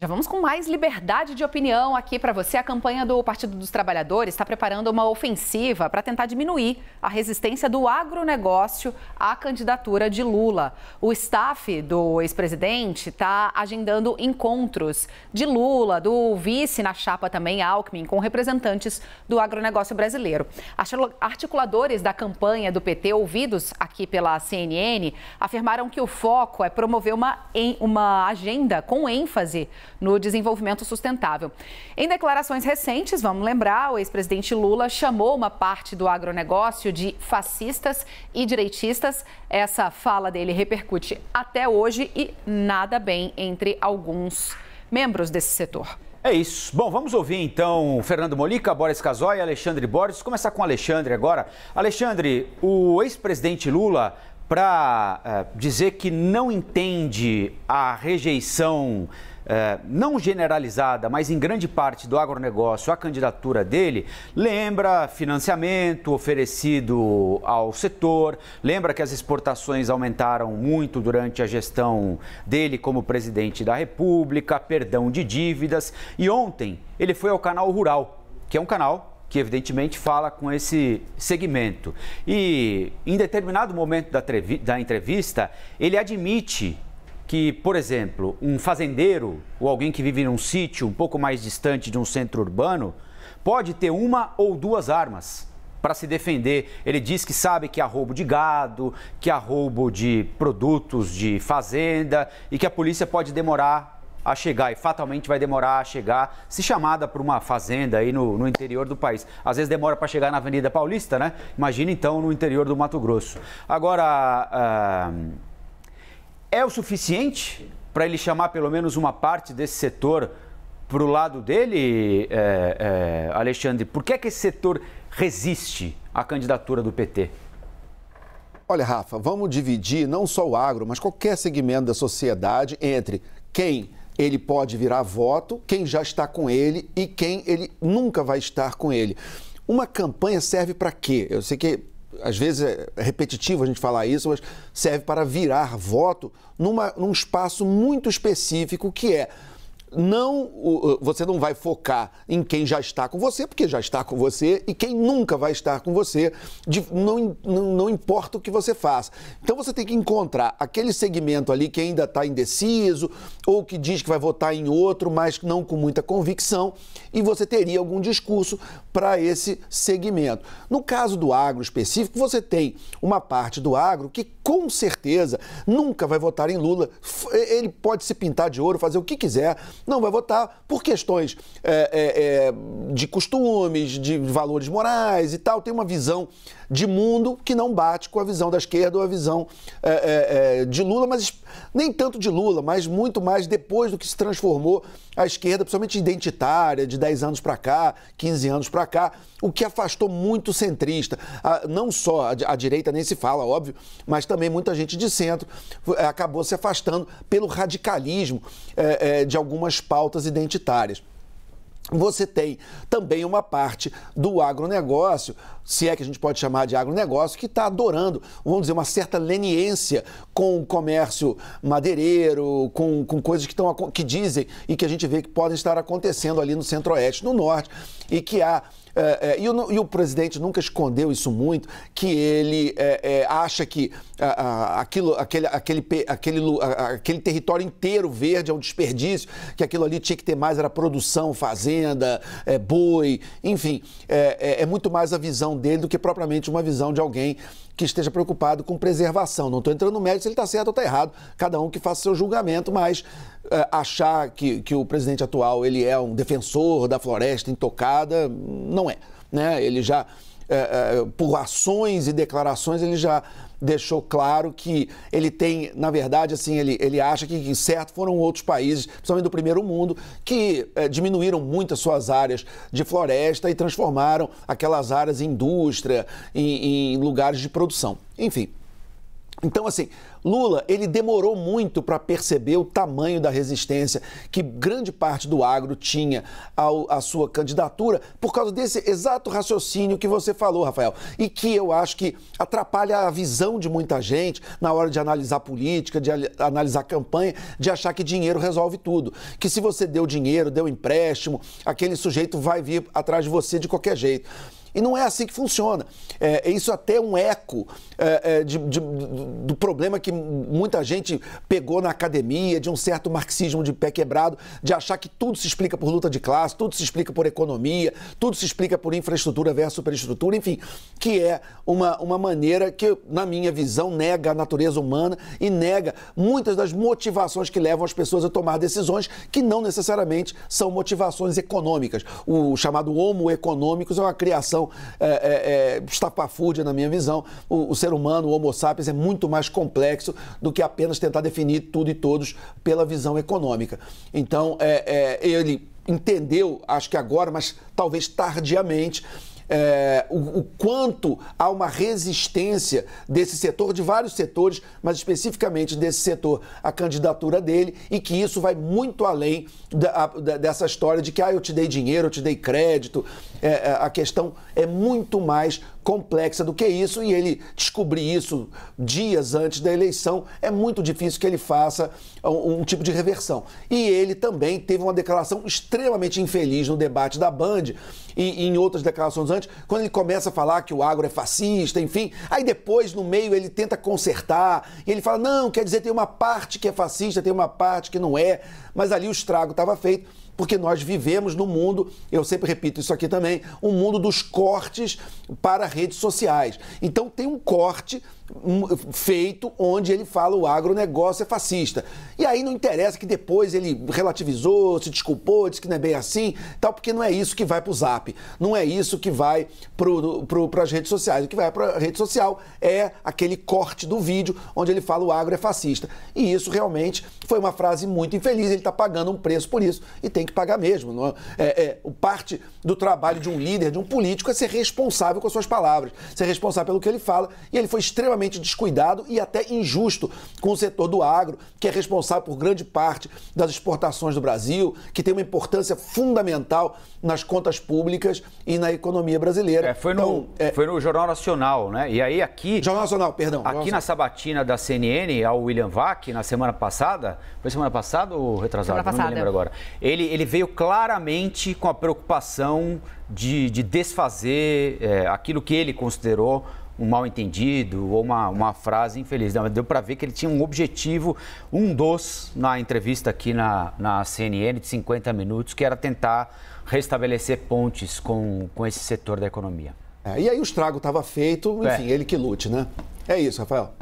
Já vamos com mais liberdade de opinião aqui para você. A campanha do Partido dos Trabalhadores está preparando uma ofensiva para tentar diminuir a resistência do agronegócio à candidatura de Lula. O staff do ex-presidente está agendando encontros de Lula, do vice na chapa também, Alckmin, com representantes do agronegócio brasileiro. Articuladores da campanha do PT, ouvidos aqui pela CNN, afirmaram que o foco é promover uma agenda com ênfase no desenvolvimento sustentável. Em declarações recentes, vamos lembrar, o ex-presidente Lula chamou uma parte do agronegócio de fascistas e direitistas. Essa fala dele repercute até hoje e nada bem entre alguns membros desse setor. É isso. Bom, vamos ouvir então Fernando Molica, Boris Casoy e Alexandre Borges. Vou começar com o Alexandre agora. Alexandre, o ex-presidente Lula, para dizer que não entende a rejeição não generalizada, mas em grande parte do agronegócio, a candidatura dele, lembra financiamento oferecido ao setor, lembra que as exportações aumentaram muito durante a gestão dele como presidente da República, perdão de dívidas, e ontem ele foi ao Canal Rural, que é um canal que evidentemente fala com esse segmento. E em determinado momento da entrevista, ele admite que, por exemplo, um fazendeiro ou alguém que vive num sítio um pouco mais distante de um centro urbano pode ter uma ou duas armas para se defender. Ele diz que sabe que há roubo de gado, que há roubo de produtos de fazenda e que a polícia pode demorar a chegar e fatalmente vai demorar a chegar se chamada para uma fazenda aí no interior do país. Às vezes demora para chegar na Avenida Paulista, né? Imagina então no interior do Mato Grosso. Agora, é o suficiente para ele chamar pelo menos uma parte desse setor para o lado dele, Alexandre? Por que é que esse setor resiste à candidatura do PT? Olha, Rafa, vamos dividir não só o agro, mas qualquer segmento da sociedade entre quem ele pode virar voto, quem já está com ele e quem ele nunca vai estar com ele. Uma campanha serve para quê? Eu sei que às vezes é repetitivo a gente falar isso, mas serve para virar voto num espaço muito específico que é você não vai focar em quem já está com você, porque já está com você, e quem nunca vai estar com você, não importa o que você faça. Então você tem que encontrar aquele segmento ali que ainda está indeciso, ou que diz que vai votar em outro, mas não com muita convicção, e você teria algum discurso para esse segmento. No caso do agro específico, você tem uma parte do agro que com certeza nunca vai votar em Lula. Ele pode se pintar de ouro, fazer o que quiser, não vai votar por questões de costumes, de valores morais e tal. Tem uma visão de mundo que não bate com a visão da esquerda ou a visão de Lula, mas nem tanto de Lula, mas muito mais depois do que se transformou a esquerda, principalmente identitária, de 10 anos para cá, 15 anos para cá, o que afastou muito o centrista. Não só a direita nem se fala, óbvio, mas também muita gente de centro acabou se afastando pelo radicalismo de algumas pautas identitárias. Você tem também uma parte do agronegócio, se é que a gente pode chamar de agronegócio, que está adorando, vamos dizer, uma certa leniência com o comércio madeireiro, com coisas que dizem e que a gente vê que podem estar acontecendo ali no centro-oeste, no norte, e que há... E presidente nunca escondeu isso muito, que ele acha que aquele território inteiro verde é um desperdício, que aquilo ali tinha que ter mais, era produção, fazenda, boi, enfim, é muito mais a visão dele do que propriamente uma visão de alguém que esteja preocupado com preservação. Não estou entrando no mérito se ele está certo ou está errado, cada um que faça seu julgamento, mas achar que o presidente atual ele é um defensor da floresta intocada, não é, né? Ele já, por ações e declarações, ele já deixou claro que ele tem, na verdade, assim, ele acha que certo foram outros países, principalmente do primeiro mundo, que diminuíram muito as suas áreas de floresta e transformaram aquelas áreas em indústria, em lugares de produção. Enfim, Então, assim, Lula, ele demorou muito para perceber o tamanho da resistência que grande parte do agro tinha à sua candidatura por causa desse exato raciocínio que você falou, Rafael, e que eu acho que atrapalha a visão de muita gente na hora de analisar política, de analisar campanha, de achar que dinheiro resolve tudo. Que se você deu dinheiro, deu empréstimo, aquele sujeito vai vir atrás de você de qualquer jeito. E não é assim que funciona. Isso até é um eco do problema que muita gente pegou na academia, de um certo marxismo de pé quebrado, de achar que tudo se explica por luta de classe, tudo se explica por economia, tudo se explica por infraestrutura versus superestrutura, enfim, que é uma maneira que, na minha visão, nega a natureza humana e nega muitas das motivações que levam as pessoas a tomar decisões que não necessariamente são motivações econômicas. O chamado homo econômicos é uma criação estapafúrdia, na minha visão. O ser humano, o Homo sapiens, é muito mais complexo do que apenas tentar definir tudo e todos pela visão econômica. Então, ele entendeu, acho que agora, mas talvez tardiamente, o quanto há uma resistência desse setor, de vários setores, mas especificamente desse setor, à candidatura dele, e que isso vai muito além dessa história de que eu te dei dinheiro, eu te dei crédito. A questão é muito mais complexa do que isso, e ele descobrir isso dias antes da eleição, é muito difícil que ele faça um tipo de reversão. E ele também teve uma declaração extremamente infeliz no debate da Band e em outras declarações antes, quando ele começa a falar que o agro é fascista, enfim, aí depois, no meio, ele tenta consertar, e ele fala, não, quer dizer, tem uma parte que é fascista, tem uma parte que não é, mas ali o estrago estava feito, porque nós vivemos no mundo, eu sempre repito isso aqui também, um mundo dos cortes para redes sociais. Então tem um corte feito onde ele fala o agronegócio é fascista. E aí não interessa que depois ele relativizou, se desculpou, disse que não é bem assim, tal, porque não é isso que vai para o Zap, não é isso que vai para as redes sociais. O que vai para a rede social é aquele corte do vídeo onde ele fala o agro é fascista. E isso realmente foi uma frase muito infeliz, ele está pagando um preço por isso e tem que pagar mesmo. Não parte do trabalho de um líder, de um político, é ser responsável com as suas palavras, ser responsável pelo que ele fala, e ele foi extremamente descuidado e até injusto com o setor do agro, que é responsável por grande parte das exportações do Brasil, que tem uma importância fundamental nas contas públicas e na economia brasileira. Foi no Jornal Nacional, né? E aí aqui... Jornal Nacional, perdão. Aqui na sabatina da CNN, ao William Vac, na semana passada, foi semana passada ou retrasada? Semana passada. Não me lembro agora. Ele veio claramente com a preocupação de desfazer aquilo que ele considerou um mal-entendido ou uma frase infeliz. Não, deu para ver que ele tinha um objetivo, na entrevista aqui na CNN de 50 minutos, que era tentar restabelecer pontes com esse setor da economia. E aí o estrago estava feito, enfim, ele que lute, né? É isso, Rafael.